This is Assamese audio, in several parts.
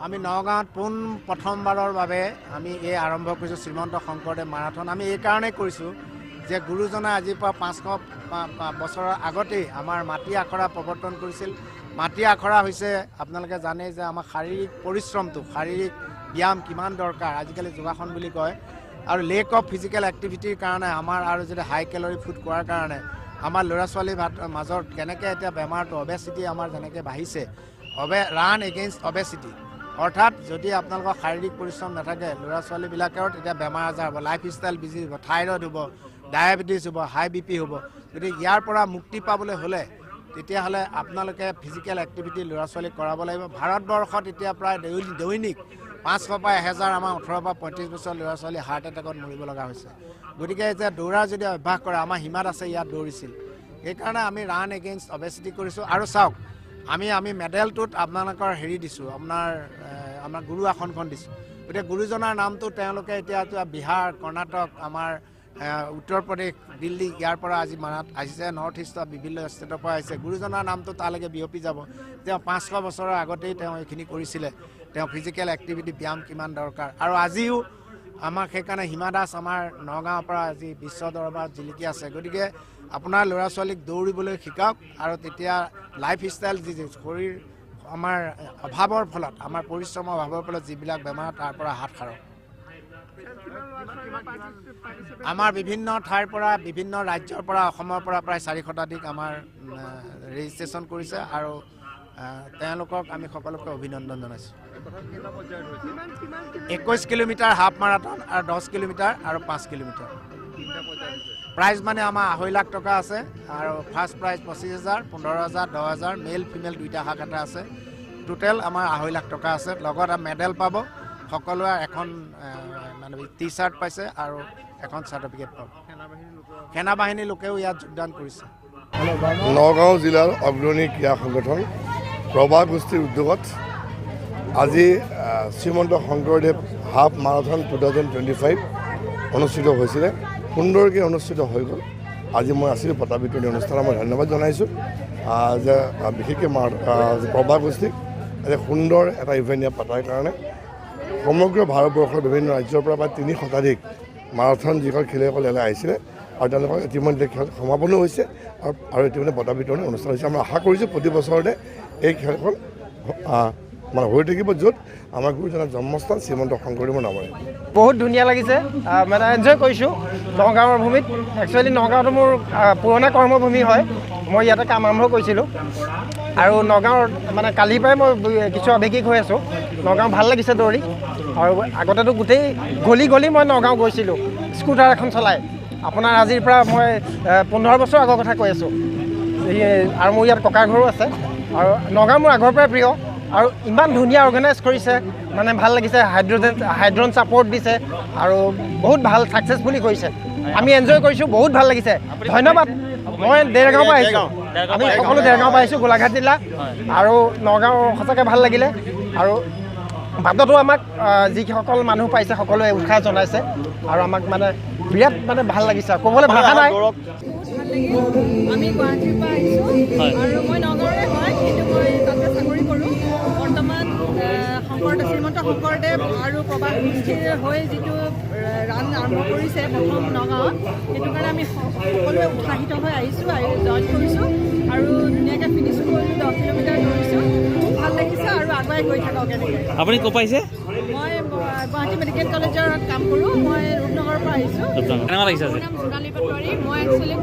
আমি নগাঁৱত প্ৰথমবাৰৰ বাবে আমি এই আৰম্ভ কৰিছোঁ শ্ৰীমন্ত শংকৰদেৱ মাৰাথন। আমি এই কাৰণেই কৰিছোঁ যে গুৰুজনাই আজিৰ পৰা 500 বছৰৰ আগতেই আমাৰ মাটি আখৰা প্ৰৱৰ্তন কৰিছিল। মাটি আখৰা হৈছে আপোনালোকে জানে যে আমাৰ শাৰীৰিক পৰিশ্ৰমটো, শাৰীৰিক ব্যায়াম কিমান দৰকাৰ, আজিকালি যোগাসন বুলি কয়। আৰু লেক অফ ফিজিকেল এক্টিভিটিৰ কাৰণে আমাৰ আৰু যদি হাই কেলৰি ফুড খোৱাৰ কাৰণে আমাৰ ল'ৰা ছোৱালীৰ মাজত কেনেকৈ এতিয়া বেমাৰটো অবেচিটি আমাৰ যেনেকৈ বাঢ়িছে, ৰান এগেইনষ্ট অবেচিটি, অৰ্থাৎ যদি আপোনালোকৰ শাৰীৰিক পৰিশ্ৰম নাথাকে ল'ৰা ছোৱালীবিলাকৰ তেতিয়া বেমাৰ আজাৰ হ'ব, লাইফষ্টাইল বিজি হ'ব, থাইৰইড হ'ব, ডায়েবেটিছ হ'ব, হাই BP হ'ব। গতিকে ইয়াৰ পৰা মুক্তি পাবলৈ হ'লে তেতিয়াহ'লে আপোনালোকে ফিজিকেল এক্টিভিটি ল'ৰা ছোৱালীক কৰাব লাগিব। ভাৰতবৰ্ষত এতিয়া প্ৰায় দৈনিক 500 পৰা 1000 আমাৰ 18 পৰা 35 বছৰ ল'ৰা ছোৱালী হাৰ্ট এটেকত মৰিব লগা হৈছে। গতিকে এতিয়া দৌৰা যদি অভ্যাস কৰে, আমাৰ হিমাত আছে ইয়াত দৌৰিছিল, সেইকাৰণে আমি ৰান এগেইনষ্ট অবেচিটি কৰিছোঁ। আৰু চাওক আমি মেডেলটোত আপোনালোকৰ হেৰি দিছোঁ, আমাৰ গুৰু আসনখন দিছোঁ। গতিকে গুৰুজনাৰ নামটো তেওঁলোকে এতিয়া বিহাৰ, কৰ্ণাটক, আমাৰ উত্তৰ প্ৰদেশ, দিল্লী ইয়াৰ পৰা আজি মানাত আহিছে, নৰ্থ ইষ্টৰ বিভিন্ন ষ্টেটৰ পৰা আহিছে। গুৰুজনাৰ নামটো তালৈকে বিয়পি যাব। তেওঁ 500 বছৰৰ আগতেই তেওঁ এইখিনি কৰিছিলে, তেওঁ ফিজিকেল এক্টিভিটি ব্যায়াম কিমান দৰকাৰ। আৰু আজিও আমাক সেইকাৰণে হিমা দাস আমাৰ নগাঁৱৰ পৰা আজি বিশ্ব দৰবাৰত জিলিকি আছে। গতিকে আপোনাৰ ল'ৰা ছোৱালীক দৌৰিবলৈ শিকাওক আৰু তেতিয়া লাইফষ্টাইল যি শৰীৰ আমাৰ অভাৱৰ ফলত, আমাৰ পৰিশ্ৰমৰ অভাৱৰ ফলত যিবিলাক বেমাৰ তাৰ পৰা হাত সাৰক। আমাৰ বিভিন্ন ঠাইৰ পৰা, বিভিন্ন ৰাজ্যৰ পৰা, অসমৰ পৰা প্ৰায় 400 শতাধিক আমাৰ ৰেজিষ্ট্ৰেশ্যন কৰিছে আৰু তেওঁলোকক আমি সকলোকে অভিনন্দন জনাইছোঁ। 21 কিলোমিটাৰ হাফ মাৰাথন আৰু 10 কিলোমিটাৰ আৰু 5 কিলোমিটাৰ। প্ৰাইজ মানে আমাৰ 2.5 লাখ টকা আছে আৰু ফাৰ্ষ্ট প্ৰাইজ 25,000, 15,000, 10,000, মেল ফিমেল দুইটা শাখ এটা আছে। টোটেল আমাৰ 2.5 লাখ টকা আছে। লগত মেডেল পাব, সকলোৱে এখন মানে টি-চাৰ্ট পাইছে আৰু এখন চাৰ্টিফিকেট পাব। সেনাবাহিনীৰ লোকেও ইয়াত যোগদান কৰিছে। নগাঁও জিলাৰ অগ্ৰণী ক্ৰীড়া সংগঠন প্ৰভা গোষ্ঠীৰ উদ্যোগত আজি শ্ৰীমন্ত শংকৰদেৱ হাফ মাৰাথন 2025 অনুষ্ঠিত হৈছিলে। সুন্দৰকৈ অনুষ্ঠিত হৈ গ'ল। আজি মই আছিলোঁ বঁটা বিতৰণী অনুষ্ঠানত, মই ধন্যবাদ জনাইছোঁ যে বিশেষকৈ প্ৰভা গোষ্ঠীক আজি সুন্দৰ এটা ইভেণ্ট ইয়াত পতাৰ কাৰণে। সমগ্ৰ ভাৰতবৰ্ষৰ বিভিন্ন ৰাজ্যৰ পৰা প্ৰায় 3 শতাধিক মাৰাথন যিসকল খেলুৱৈসকল ইয়ালৈ আহিছিলে আৰু তেওঁলোকৰ ইতিমধ্যে খেল সমাপনো হৈছে আৰু ইতিমধ্যে বঁটা বিতৰণী অনুষ্ঠান হৈছে। আমি আশা কৰিছোঁ প্ৰতি বছৰতে এই খেলখন মানে হৈ থাকিব, য'ত আমাৰ গুৰুজনাৰ জন্মস্থান শ্ৰীমন্ত শংকৰদেৱৰ নামেৰে। বহুত ধুনীয়া লাগিছে, মানে এনজয় কৰিছোঁ নগাঁৱৰ ভূমিত। একচুৱেলি নগাঁৱটো মোৰ পুৰণা কৰ্মভূমি হয়, মই ইয়াতে কাম আৰম্ভ কৰিছিলোঁ আৰু নগাঁৱৰ মানে কালিৰ পৰাই মই কিছু আৱেগিক হৈ আছোঁ। নগাঁও ভাল লাগিছে দৌৰি, আৰু আগতেতো গোটেই গলি মই নগাঁও গৈছিলোঁ স্কুটাৰ এখন চলাই। আপোনাৰ আজিৰ পৰা মই 15 বছৰ আগৰ কথা কৈ আছোঁ। আৰু মোৰ ইয়াত ককাৰ ঘৰো আছে আৰু নগাঁও মোৰ আগৰ পৰাই প্ৰিয়। আৰু ইমান ধুনীয়া অৰ্গেনাইজ কৰিছে, মানে ভাল লাগিছে। হাইড্ৰন ছাপৰ্ট দিছে আৰু বহুত ভাল ছাকচেছফুলি কৰিছে। আমি এনজয় কৰিছোঁ, বহুত ভাল লাগিছে। ধন্যবাদ। মই দেৰগাঁৱৰ পৰা আহিছোঁ, আমি সকলো দেৰগাঁৱৰ পৰা আহিছোঁ, গোলাঘাট জিলা। আৰু নগাঁও সঁচাকৈ ভাল লাগিলে। আৰু বাটতো আমাক যিসকল মানুহ পাইছে সকলোৱে উৎসাহ জনাইছে আৰু আমাক মানে বিৰাট মানে ভাল লাগিছে, ক'বলৈ ভাষা নাই। আমি গুৱাহাটীৰ পৰা আহিছোঁ আৰু মই নগাঁৱৰে হয়, কিন্তু মই তাতে চাকৰি কৰোঁ। বৰ্তমান শ্ৰীমন্ত শংকৰদেৱ আৰু প্ৰভা গোষ্ঠীৰ হৈ যিটো ৰান আৰম্ভ কৰিছে প্ৰথম নগাঁৱত, সেইটো কাৰণে আমি সকলোৱে উৎসাহিত হৈ আহিছোঁ আৰু জইন কৰিছোঁ আৰু ধুনীয়াকৈ ফিনিছো কৰিলোঁ। 10 কিলোমিটাৰ দৌৰিছোঁ, খুব ভাল লাগিছে আৰু আগুৱাই গৈ থাকক এনেকৈ। আপুনি ক'ৰ পাইছে? মই গুৱাহাটী মেডিকেল কলেজৰ কাম কৰোঁ। মই ৰূপনগৰৰ পৰা আহিছোঁ। কেনেকুৱা লাগিছে? মোৰ নাম জোনালী পাটোৱাৰী। মই একচুৱেলি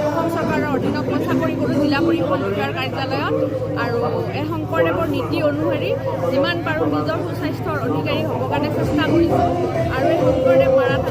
অসম চৰকাৰৰ অধীনত মই চাকৰি কৰোঁ জিলা পৰিষদ বিষয়াৰ কাৰ্যালয়ত। আৰু এই শংকৰদেৱৰ নীতি অনুসৰি যিমান পাৰোঁ নিজৰ সুস্বাস্থ্যৰ অধিকাৰী হ'বৰ কাৰণে চেষ্টা কৰিছোঁ। আৰু এই শংকৰদেৱ মাৰাথন